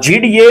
GDA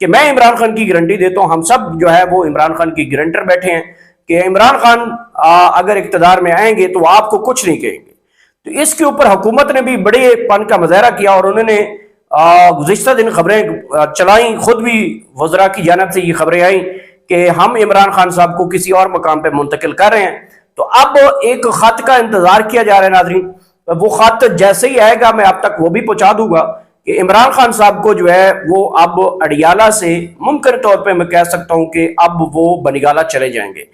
کہ میں عمران خان کی گارنٹی دیتا ہوں، ہم سب جو ہے وہ عمران خان کی گارنٹر بیٹھے ہیں کہ عمران خان اگر اقتدار میں آئیں گے تو آپ کو کچھ نہیں کہیں گے۔ تو اس کے اوپر حکومت نے بھی بڑے پن کا مظاہرہ کیا اور انہوں نے گزشتہ دن خبریں چلائیں، خود بھی وزراء کی جانب سے یہ خبریں آئیں کہ ہم عمران خان صاحب کو کسی اور مقام پہ منتقل کر رہے ہیں۔ تو اب ایک خط کا انتظار کیا جا رہا ہے ناظرین، وہ خط جیسے ہی آئے گا میں آپ تک وہ بھی پہنچا دوں گا کہ عمران خان صاحب کو جو ہے وہ اب اڈیالہ سے ممکن طور پہ میں کہہ سکتا ہوں کہ اب وہ بنیگالہ چلے جائیں گے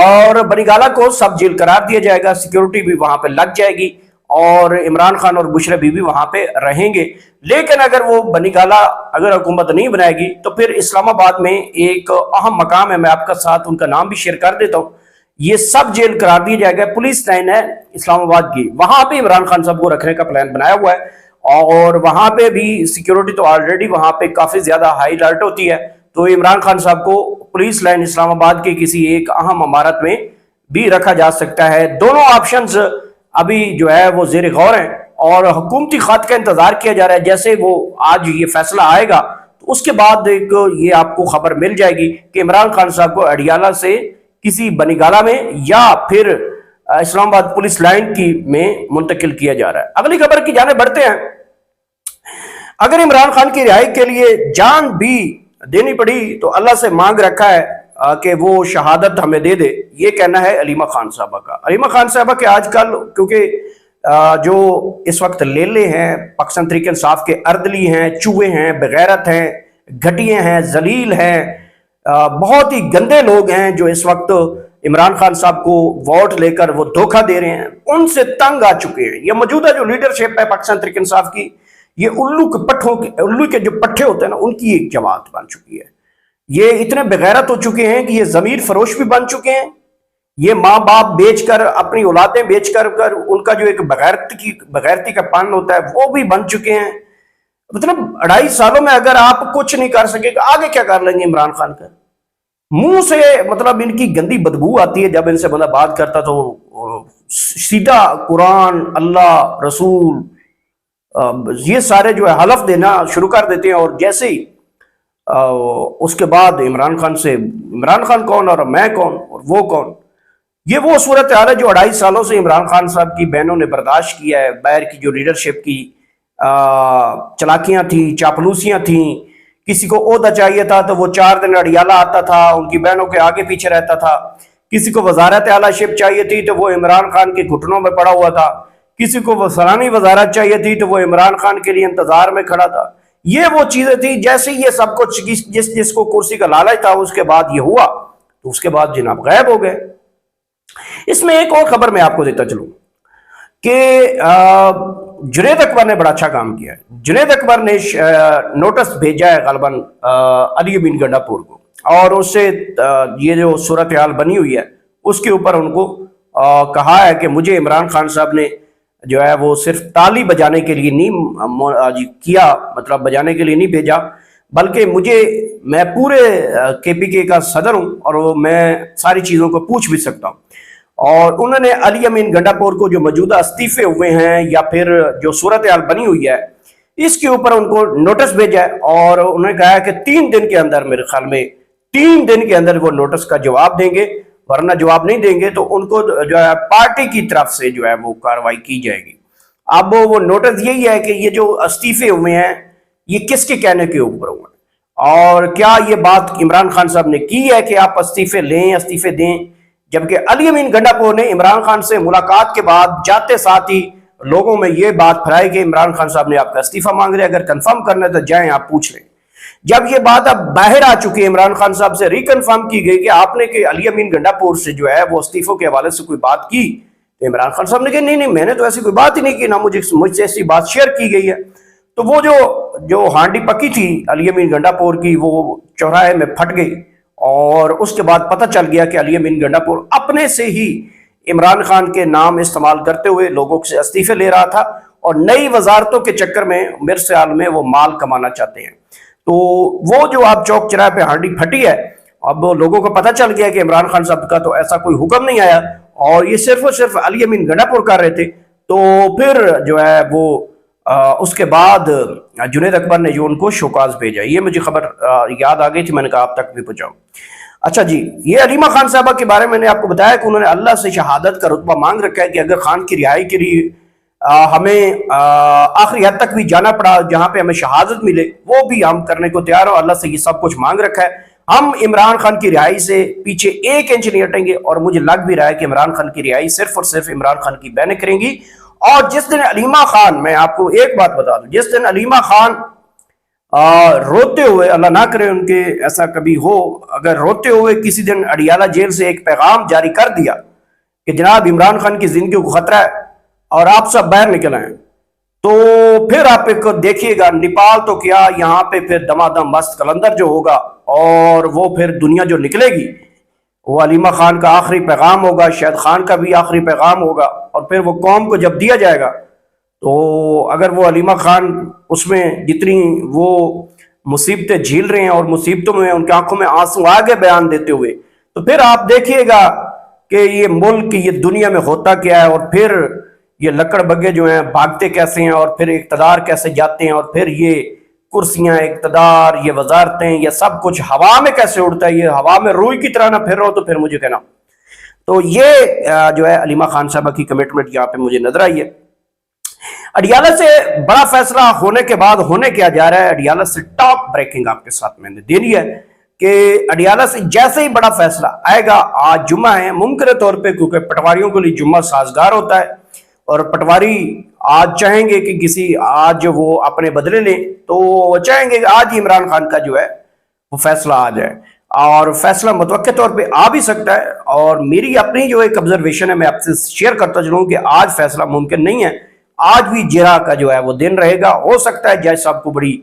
اور بنیگالہ کو سب جیل قرار دیا جائے گا، سیکیورٹی بھی وہاں پہ لگ جائے گی اور عمران خان اور بشرا بی بی وہاں پہ رہیں گے۔ لیکن اگر وہ بنیگالہ اگر حکومت نہیں بنائے گی تو پھر اسلام آباد میں ایک اہم مقام ہے، میں آپ کا ساتھ ان کا نام بھی شیئر کر دیتا ہوں، یہ سب جیل قرار دیا جائے گا، پولیس لائن ہے اسلام آباد کی، وہاں پہ عمران خان صاحب کو رکھنے کا پلان بنایا ہوا ہے اور وہاں پہ بھی سیکیورٹی تو آلریڈی وہاں پہ کافی زیادہ ہائی الرٹ ہوتی ہے، تو عمران خان صاحب کو پولیس لائن اسلام آباد کے کسی ایک اہم عمارت میں بھی رکھا جا سکتا ہے۔ دونوں آپشنز ابھی جو ہے وہ زیر غور ہیں اور حکومتی خط کا انتظار کیا جا رہا ہے، جیسے وہ آج یہ فیصلہ آئے گا تو اس کے بعد ایک یہ آپ کو خبر مل جائے گی کہ عمران خان صاحب کو اڈیالہ سے کسی بنیگالہ میں یا پھر اسلام آباد پولیس لائن کی میں منتقل کیا جا رہا ہے۔ اگلی خبر کی جانب بڑھتے ہیں۔ اگر عمران خان کی رہائی کے لیے جان بھی دینی پڑی تو اللہ سے مانگ رکھا ہے کہ وہ شہادت ہمیں دے دے، یہ کہنا ہے علیمہ خان صاحبہ کا۔ علیمہ خان صاحبہ کے آج کل کیونکہ جو اس وقت لیلے ہیں پاکستان تحریک انصاف کے، اردلی ہیں، چوہے ہیں، بغیرت ہیں، گھٹیے ہیں، ذلیل ہیں، بہت ہی گندے لوگ ہیں جو اس وقت عمران خان صاحب کو ووٹ لے کر وہ دھوکہ دے رہے ہیں، ان سے تنگ آ چکے ہیں۔ یہ موجودہ جو لیڈرشپ ہے پاکستان تحریک انصاف کی، یہ الو کے جو پٹھے ہوتے ہیں نا، ان کی ایک جماعت بن چکی ہے۔ یہ اتنے بغیرت ہو چکے ہیں کہ یہ ضمیر فروش بھی بن چکے ہیں، یہ ماں باپ بیچ کر، اپنی اولادیں بیچ کر ان کا جو ایک بغیرتی کا پن ہوتا ہے وہ بھی بن چکے ہیں۔ مطلب 2.5 سالوں میں اگر آپ کچھ نہیں کر سکے تو آگے کیا کر لیں گے عمران خان کا؟ منہ سے مطلب ان کی گندی بدبو آتی ہے جب ان سے بندہ بات کرتا تو سیدھا قرآن، اللہ، رسول، یہ سارے جو ہے حلف دینا شروع کر دیتے ہیں، اور جیسے ہی اس کے بعد عمران خان سے عمران خان کون اور میں کون اور وہ کون، یہ وہ صورتحال ہے جو 2.5 سالوں سے عمران خان صاحب کی بہنوں نے برداشت کیا ہے۔ باہر کی جو لیڈرشپ کی چلاکیاں تھیں، چاپلوسیاں تھیں، کسی کو عہدہ چاہیے تھا تو وہ 4 دن اڈیالہ آتا تھا، ان کی بہنوں کے آگے پیچھے رہتا تھا، کسی کو وزارت اعلیٰ شپ چاہیے تھی تو وہ عمران خان کے گھٹنوں میں پڑا ہوا تھا، کسی کو فلانی وزارت چاہیے تھی تو وہ عمران خان کے لیے انتظار میں کھڑا تھا۔ یہ وہ چیزیں تھیں، جیسے یہ سب کچھ جس کو کرسی کا لالچ تھا اس کے بعد یہ ہوا تو اس کے بعد جناب غائب ہو گئے۔ اس میں ایک اور خبر میں آپ کو دیتا چلوں کہ جنید اکبر نے بڑا اچھا کام کیا ہے۔ جنید اکبر نے نوٹس بھیجا ہے غالباً علی امین گنڈا پور کو، اور اس سے یہ جو صورتحال بنی ہوئی ہے اس کے اوپر ان کو کہا ہے کہ مجھے عمران خان صاحب نے جو ہے وہ صرف تالی بجانے کے لیے نہیں کیا، مطلب بجانے کے لیے نہیں بھیجا، بلکہ میں پورے کے پی کے کا صدر ہوں اور میں ساری چیزوں کو پوچھ بھی سکتا ہوں۔ اور انہوں نے علی امین گنڈا پور کو جو موجودہ استعفے ہوئے ہیں یا پھر جو صورتحال بنی ہوئی ہے اس کے اوپر ان کو نوٹس بھیجا ہے، اور انہوں نے کہا ہے کہ 3 دن کے اندر، میرے خیال میں 3 دن کے اندر وہ نوٹس کا جواب دیں گے، ورنہ جواب نہیں دیں گے تو ان کو جو ہے پارٹی کی طرف سے جو ہے وہ کارروائی کی جائے گی۔ اب وہ نوٹس یہی ہے کہ یہ جو استعفے ہوئے ہیں یہ کس کے کہنے کے اوپر ہوئے ہیں، اور کیا یہ بات عمران خان صاحب نے کی ہے کہ آپ استعفے لیں، استعفے دیں، جبکہ علی امین گنڈا پور نے عمران خان سے ملاقات کے بعد جاتے ساتھ ہی لوگوں میں یہ بات پھیلائی کہ عمران خان صاحب نے آپ کا استعفیٰ مانگ رہے، اگر کنفرم کرنا ہے تو جائیں آپ پوچھ لیں۔ جب یہ بات اب باہر آ چکی ہے، عمران خان صاحب سے ریکنفرم کی گئی کہ آپ نے کہ علی امین گنڈا پور سے جو ہے وہ استعفوں کے حوالے سے کوئی بات کی، تو عمران خان صاحب نے کہا نہیں میں نے تو ایسی کوئی بات ہی نہیں کی، نہ مجھ سے ایسی بات شیئر کی گئی ہے۔ تو وہ جو ہانڈی پکی تھی علی امین گنڈا پور کی وہ چوراہے میں پھٹ گئی، اور اس کے بعد پتہ چل گیا کہ علی امین گنڈا پور اپنے سے ہی عمران خان کے نام استعمال کرتے ہوئے لوگوں سے استعفے لے رہا تھا، اور نئی وزارتوں کے چکر میں میرے خیال میں وہ مال کمانا چاہتے ہیں۔ تو وہ جو آپ چوک چراہے پہ ہانڈی پھٹی ہے، اب لوگوں کو پتہ چل گیا کہ عمران خان صاحب کا تو ایسا کوئی حکم نہیں آیا، اور یہ صرف اور صرف علی امین گنڈا پور کر رہے تھے، تو پھر جو ہے وہ اس کے بعد جنید اکبر نے جو ان کو شوکاز بھیجا، یہ مجھے خبر یاد آ گئی تھی، میں نے کہا آپ تک بھی پہنچاؤں۔ اچھا جی، یہ علیمہ خان صاحبہ کے بارے میں نے آپ کو بتایا کہ انہوں نے اللہ سے شہادت کا رتبہ مانگ رکھا ہے کہ اگر خان کی رہائی کے لیے ہمیں آخری حد تک بھی جانا پڑا جہاں پہ ہمیں شہادت ملے، وہ بھی ہم کرنے کو تیار ہو۔ اللہ سے یہ سب کچھ مانگ رکھا ہے، ہم عمران خان کی رہائی سے پیچھے 1 انچ نہیں ہٹیں گے، اور مجھے لگ بھی رہا ہے کہ عمران خان کی رہائی صرف اور صرف عمران خان کی بہنیں کریں گی۔ اور جس دن علیمہ خان، میں آپ کو ایک بات بتا دوں، جس دن علیمہ خان روتے ہوئے، اللہ نہ کرے ان کے ایسا کبھی ہو، اگر روتے ہوئے کسی دن اڈیالہ جیل سے ایک پیغام جاری کر دیا کہ جناب عمران خان کی زندگی کو خطرہ ہے اور آپ سب باہر نکل آئیں، تو پھر آپ ایک دیکھیے گا نیپال تو کیا، یہاں پہ پھر دمادم مست قلندر جو ہوگا، اور وہ پھر دنیا جو نکلے گی وہ علیمہ خان کا آخری پیغام ہوگا، شاہد خان کا بھی آخری پیغام ہوگا، اور پھر وہ قوم کو جب دیا جائے گا تو اگر وہ علیمہ خان اس میں جتنی وہ مصیبتیں جھیل رہے ہیں اور مصیبتوں میں ان کی آنکھوں میں آنسو آگے بیان دیتے ہوئے، تو پھر آپ دیکھیے گا کہ یہ ملک، یہ دنیا میں ہوتا کیا ہے، اور پھر یہ لکڑ بگے جو ہیں بھاگتے کیسے ہیں، اور پھر اقتدار کیسے جاتے ہیں، اور پھر یہ کرسیاں، اقتدار، یہ وزارتیں، یہ سب کچھ ہوا میں کیسے اڑتا ہے، یہ ہوا میں روئی کی طرح نہ پھر رہو تو پھر مجھے کہنا۔ تو یہ جو ہے علیمہ خان صاحبہ کی کمٹمنٹ یہاں پہ مجھے نظر آئی ہے۔ اڈیالہ سے بڑا فیصلہ ہونے کے بعد ہونے کیا جا رہا ہے، اڈیالہ سے ٹاپ بریکنگ آپ کے ساتھ میں نے دینی ہے کہ اڈیالہ سے جیسے ہی بڑا فیصلہ آئے گا، آج جمعہ ہے، ممکن طور پہ کیونکہ پٹواریوں کے لیے جمعہ سازگار ہوتا ہے، اور پٹواری آج چاہیں گے کہ کسی آج وہ اپنے بدلے لیں، تو وہ چاہیں گے کہ آج ہی عمران خان کا جو ہے وہ فیصلہ آ جائے، اور فیصلہ متوقع طور پہ آ بھی سکتا ہے۔ اور میری اپنی جو ایک آبزرویشن ہے، میں آپ سے شیئر کرتا چلوں کہ آج فیصلہ ممکن نہیں ہے، آج بھی جرا کا جو ہے وہ دن رہے گا، ہو سکتا ہے جج صاحب کو بڑی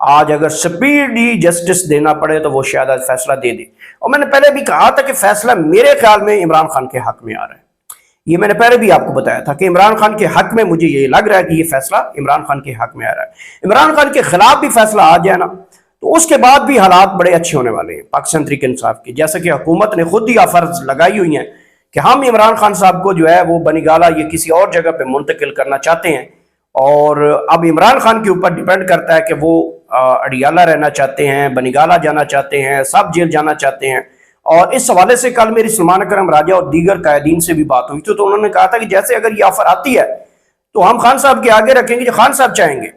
آج اگر سپیڈی جسٹس دینا پڑے تو وہ شاید آج فیصلہ دے دے۔ اور میں نے پہلے بھی کہا تھا کہ فیصلہ میرے خیال میں عمران خان کے حق میں آ رہا ہے، یہ میں نے پہلے بھی آپ کو بتایا تھا کہ عمران خان کے حق میں مجھے یہ لگ رہا ہے کہ یہ فیصلہ عمران خان کے حق میں آ رہا ہے۔ عمران خان کے خلاف بھی فیصلہ آ جائے نا تو اس کے بعد بھی حالات بڑے اچھے ہونے والے ہیں پاکستان تحریک انصاف کے، جیسا کہ حکومت نے خود ہی فرض لگائی ہوئی ہیں کہ ہم عمران خان صاحب کو جو ہے وہ بنگالہ یا کسی اور جگہ پہ منتقل کرنا چاہتے ہیں، اور اب عمران خان کے اوپر ڈیپینڈ کرتا ہے کہ وہ اڈیالہ رہنا چاہتے ہیں، بنگالہ جانا چاہتے ہیں، سب جیل جانا چاہتے ہیں۔ اور اس حوالے سے کل میری سلمان اکرم راجہ اور دیگر قائدین سے بھی بات ہوئی تھی، تو انہوں نے کہا تھا کہ جیسے اگر یہ آفر آتی ہے تو ہم خان صاحب کے آگے رکھیں گے جو خان صاحب چاہیں گے۔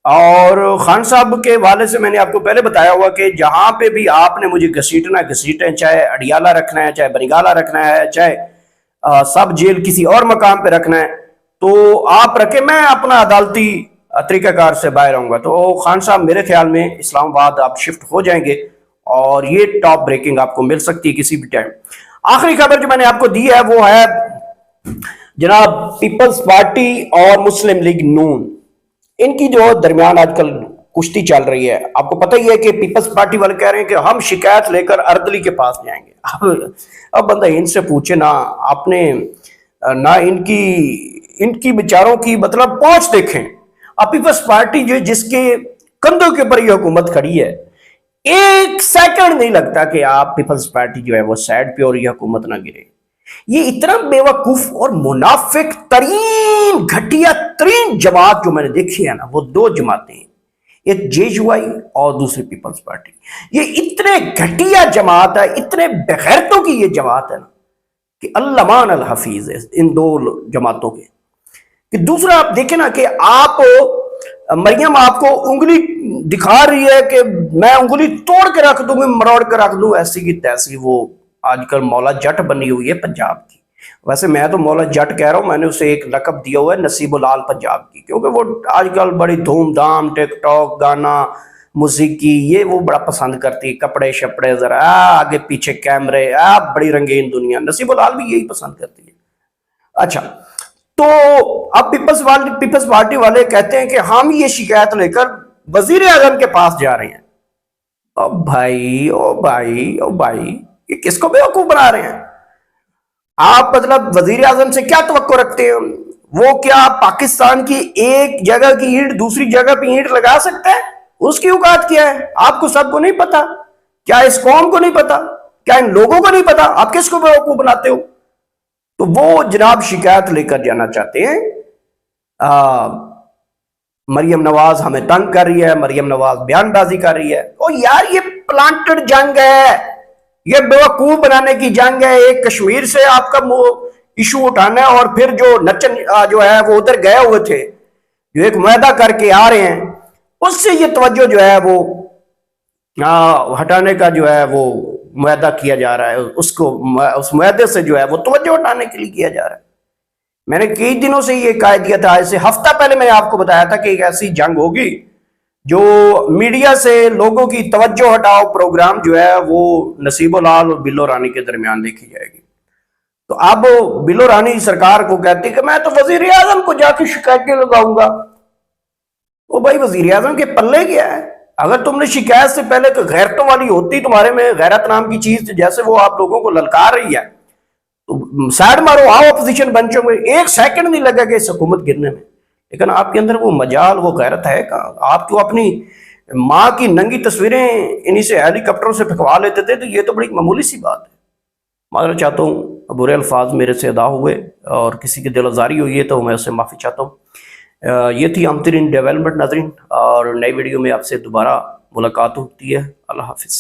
اور خان صاحب کے حوالے سے میں نے آپ کو پہلے بتایا ہوا کہ جہاں پہ بھی آپ نے مجھے گھسیٹنا گھسیٹیں، چاہے اڈیالہ رکھنا ہے، چاہے بنگالہ رکھنا ہے، چاہے سب جیل کسی اور مقام پہ رکھنا ہے، تو آپ رکھیں، میں اپنا عدالتی طریقہ کار سے باہر آؤں گا۔ تو خان صاحب میرے خیال میں اسلام آباد آپ شفٹ ہو جائیں گے، اور یہ ٹاپ بریکنگ آپ کو مل سکتی ہے کسی بھی ٹائم۔ آخری خبر جو میں نے آپ کو دی ہے وہ ہے جناب پیپلز پارٹی اور مسلم لیگ نون، ان کی جو درمیان آج کل کشتی چل رہی ہے۔ آپ کو پتہ ہی ہے کہ پیپلز پارٹی والے کہہ رہے ہیں کہ ہم شکایت لے کر اردلی کے پاس جائیں گے۔ اب بندہ ان سے پوچھے نا، آپ نے نہ ان کی بیچاروں کی مطلب پہنچ دیکھیں۔ اب پیپلز پارٹی جو جس کے کندھوں کے اوپر یہ حکومت کھڑی ہے، ایک سیکنڈ نہیں لگتا کہ آپ پیپلز پارٹی جو ہے وہ سائڈ پہ اور یہ حکومت نہ گرے۔ یہ اتنا بیوقوف اور منافق ترین گھٹیا ترین جماعت جو میں نے دیکھی ہے نا، وہ 2 جماعتیں ہیں، ایک جے یو آئی اور دوسری پیپلز پارٹی۔ یہ اتنے گھٹیا جماعت ہے، اتنے بغیرتوں کی یہ جماعت ہے نا کہ اللہ الحفیظ ہے ان 2 جماعتوں کے۔ کہ دوسرا آپ دیکھیں نا کہ آپ مریم آپ کو انگلی دکھا رہی ہے کہ میں انگلی توڑ کے رکھ دوں گی، مروڑ کے رکھ دوں، ایسی کی تیسی وہ آج کل مولا جٹ بنی ہوئی ہے پنجاب کی۔ ویسے میں تو مولا جٹ کہہ رہا ہوں، میں نے اسے ایک لقب دیا ہوا ہے نصیب العال پنجاب کی، کیونکہ وہ آج کل بڑی دھوم دھام ٹک ٹاک گانا موسیقی یہ وہ بڑا پسند کرتی، کپڑے شپڑے ذرا آگے پیچھے کیمرے، بڑی رنگین دنیا، نصیب العال بھی یہی پسند کرتی ہے۔ اچھا، تو اب پیپلز پارٹی والے کہتے ہیں کہ ہم یہ شکایت لے کر وزیر اعظم کے پاس جا رہے ہیں۔ او بھائی او بھائی او بھائی، یہ کس کو بیوقوف بنا رہے ہیں آپ؟ مطلب وزیر اعظم سے کیا توقع رکھتے ہیں؟ وہ کیا پاکستان کی ایک جگہ کی اینٹ دوسری جگہ پہ اینٹ لگا سکتا ہے؟ اس کی اوقات کیا ہے؟ آپ کو سب کو نہیں پتا؟ کیا اس قوم کو نہیں پتا؟ کیا ان لوگوں کو نہیں پتا؟ آپ کس کو بیوقوف بناتے ہو؟ تو وہ جناب شکایت لے کر جانا چاہتے ہیں مریم نواز ہمیں تنگ کر رہی ہے، مریم نواز بیان بازی کر رہی ہے. او یار یہ پلانٹڈ جنگ ہے، یہ بیوقوف بنانے کی جنگ ہے. ایک کشمیر سے آپ کا ایشو اٹھانا ہے، اور پھر جو نچن جو ہے وہ ادھر گئے ہوئے تھے، جو ایک معاہدہ کر کے آ رہے ہیں، اس سے یہ توجہ جو ہے وہ ہٹانے کا جو ہے وہ معاہدہ کیا جا رہا ہے. اس معاہدے سے جو ہے وہ توجہ ہٹانے کے لیے کیا جا رہا ہے. میں نے کئی دنوں سے یہ قائد کیا تھا، ایسے ہفتہ پہلے میں نے آپ کو بتایا تھا کہ ایک ایسی جنگ ہوگی جو میڈیا سے لوگوں کی توجہ ہٹاؤ پروگرام جو ہے وہ نصیب العال اور بلو رانی کے درمیان دیکھی جائے گی. تو اب بلو رانی سرکار کو کہتی کہ میں تو وزیر اعظم کو جا کے شکایتیں لگاؤں گا. وہ بھائی وزیر اعظم کے پلے کیا ہے؟ اگر تم نے شکایت سے پہلے کہ غیرتوں والی ہوتی تمہارے میں غیرت نام کی چیز جیسے وہ آپ لوگوں کو للکار رہی ہے، تو سائڈ مارو، آؤ اپوزیشن بن چکے. ایک سیکنڈ نہیں لگا کہ اس حکومت گرنے میں. لیکن آپ کے اندر وہ مجال، وہ غیرت ہے کہاں؟ آپ تو اپنی ماں کی ننگی تصویریں انہی سے ہیلی کاپٹروں سے پھینکوا لیتے تھے. تو یہ تو بڑی معمولی سی بات ہے. معذرت چاہتا ہوں، برے الفاظ میرے سے ادا ہوئے اور کسی کی دل آزاری ہوئی ہے تو میں اس سے معافی چاہتا ہوں. یہ تھی امترین ڈیولپمنٹ ناظرین، اور نئی ویڈیو میں آپ سے دوبارہ ملاقات ہوتی ہے. اللہ حافظ.